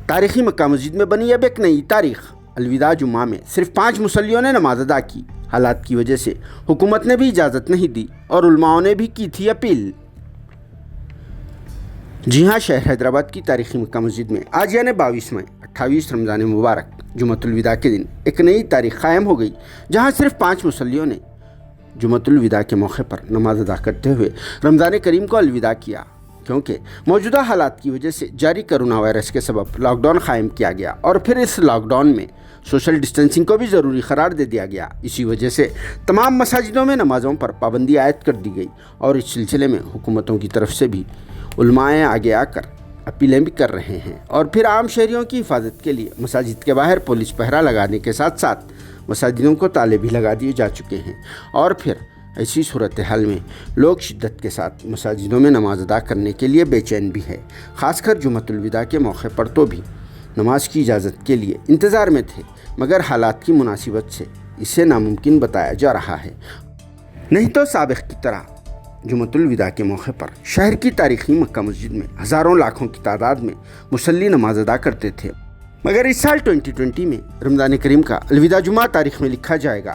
تاریخی مکہ مسجد میں بنی اب ایک نئی تاریخ۔ الوداع جمعہ میں صرف 5 مصلیوں نے نماز ادا کی۔ حالات کی وجہ سے حکومت نے بھی اجازت نہیں دی اور علماؤں نے بھی کی تھی اپیل۔ جی ہاں، شہر حیدرآباد کی تاریخی مکہ مسجد میں آج یعنی 22 مئی 28 رمضان مبارک جمعۃ الوداع کے دن ایک نئی تاریخ قائم ہو گئی، جہاں صرف 5 مصلیوں نے جمعۃ الوداع کے موقع پر نماز ادا کرتے ہوئے رمضان کریم کو الوداع کیا، کیونکہ موجودہ حالات کی وجہ سے جاری کرونا وائرس کے سبب لاک ڈاؤن قائم کیا گیا اور پھر اس لاک ڈاؤن میں سوشل ڈسٹینسنگ کو بھی ضروری قرار دے دیا گیا۔ اسی وجہ سے تمام مساجدوں میں نمازوں پر پابندی عائد کر دی گئی اور اس سلسلے میں حکومتوں کی طرف سے بھی علماء آگے آ کر اپیلیں بھی کر رہے ہیں، اور پھر عام شہریوں کی حفاظت کے لیے مساجد کے باہر پولیس پہرا لگانے کے ساتھ ساتھ مساجدوں کو تالے بھی لگا دیے جا چکے ہیں، اور پھر ایسی صورتحال میں لوگ شدت کے ساتھ مساجدوں میں نماز ادا کرنے کے لیے بے چین بھی ہے۔ خاص کر جمعۃ الوداع کے موقع پر تو بھی نماز کی اجازت کے لیے انتظار میں تھے، مگر حالات کی مناسبت سے اسے ناممکن بتایا جا رہا ہے۔ نہیں تو سابق کی طرح جمعۃ الوداع کے موقع پر شہر کی تاریخی مکہ مسجد میں ہزاروں لاکھوں کی تعداد میں مصلی نماز ادا کرتے تھے، مگر اس سال 2020 میں رمضان کریم کا الوداع جمعہ تاریخ میں لکھا جائے گا،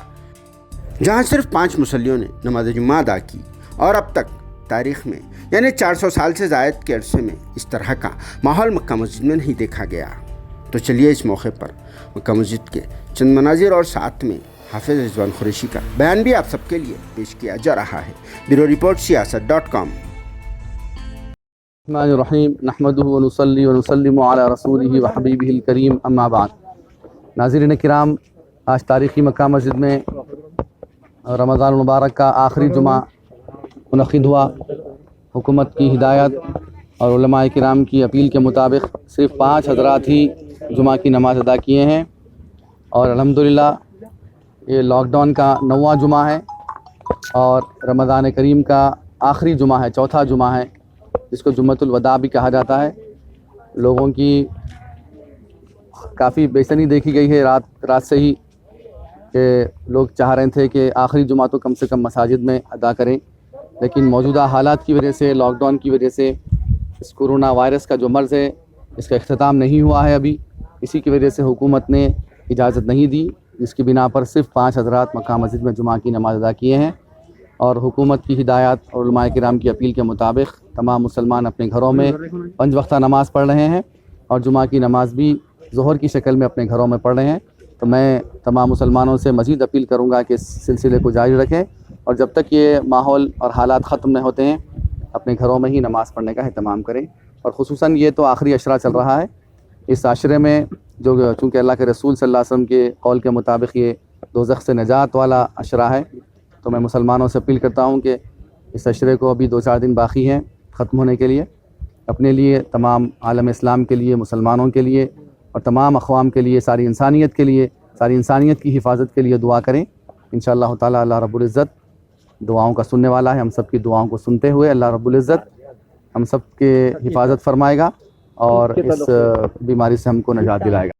جہاں صرف 5 مصلیوں نے نماز جمعہ ادا کی، اور اب تک تاریخ میں یعنی 400 سال سے زائد کے عرصے میں اس طرح کا ماحول مکہ مسجد میں نہیں دیکھا گیا۔ تو چلیے اس موقع پر مکہ مسجد کے چند مناظر اور ساتھ میں حافظ رضوان قریشی کا بیان بھی آپ سب کے لیے پیش کیا جا رہا ہے۔ بیورو رپورٹ سیاست.com۔ الرحمن الرحیم، نحمدہ ونصلی ونسلم علی رسولہ وحبیبہ الکریم، اما بعد۔ ناظرین کرام، آج تاریخی مکہ مسجد میں رمضان المبارک کا آخری جمعہ منعقد ہوا۔ حکومت کی ہدایت اور علماء کرام کی اپیل کے مطابق صرف 5 حضرات ہی جمعہ کی نماز ادا کیے ہیں، اور الحمدللہ یہ لاک ڈاؤن کا 9واں جمعہ ہے اور رمضان کریم کا آخری جمعہ ہے، چوتھا جمعہ ہے، جس کو جمعۃ الوداع بھی کہا جاتا ہے۔ لوگوں کی کافی بے چینی دیکھی گئی ہے رات سے ہی، کہ لوگ چاہ رہے تھے کہ آخری جمعہ تو کم سے کم مساجد میں ادا کریں، لیکن موجودہ حالات کی وجہ سے، لاک ڈاؤن کی وجہ سے، اس کورونا وائرس کا جو مرض ہے اس کا اختتام نہیں ہوا ہے ابھی، اسی کی وجہ سے حکومت نے اجازت نہیں دی، جس کی بنا پر صرف 5 حضرات مکہ مسجد میں جمعہ کی نماز ادا کیے ہیں۔ اور حکومت کی ہدایات اور علماء کرام کی اپیل کے مطابق تمام مسلمان اپنے گھروں میں 5 وقتہ نماز پڑھ رہے ہیں، اور جمعہ کی نماز بھی ظہر کی شکل میں اپنے گھروں میں پڑھ رہے ہیں۔ تو میں تمام مسلمانوں سے مزید اپیل کروں گا کہ اس سلسلے کو جاری رکھیں، اور جب تک یہ ماحول اور حالات ختم نہیں ہوتے ہیں اپنے گھروں میں ہی نماز پڑھنے کا اہتمام کریں۔ اور خصوصاً یہ تو آخری عشرہ چل رہا ہے، اس عشرے میں جو چونکہ اللہ کے رسول صلی اللہ علیہ وسلم کے قول کے مطابق یہ دوزخ سے نجات والا عشرہ ہے، تو میں مسلمانوں سے اپیل کرتا ہوں کہ اس عشرے کو ابھی 2-4 دن باقی ہیں ختم ہونے کے لیے، اپنے لیے، تمام عالم اسلام کے لیے، مسلمانوں کے لیے اور تمام اقوام کے لیے، ساری انسانیت کے لیے، ساری انسانیت کی حفاظت کے لیے دعا کریں۔ انشاءاللہ تعالی اللہ رب العزت دعاؤں کا سننے والا ہے، ہم سب کی دعاؤں کو سنتے ہوئے اللہ رب العزت ہم سب کے حفاظت فرمائے گا اور اس بیماری سے ہم کو نجات دلائے گا۔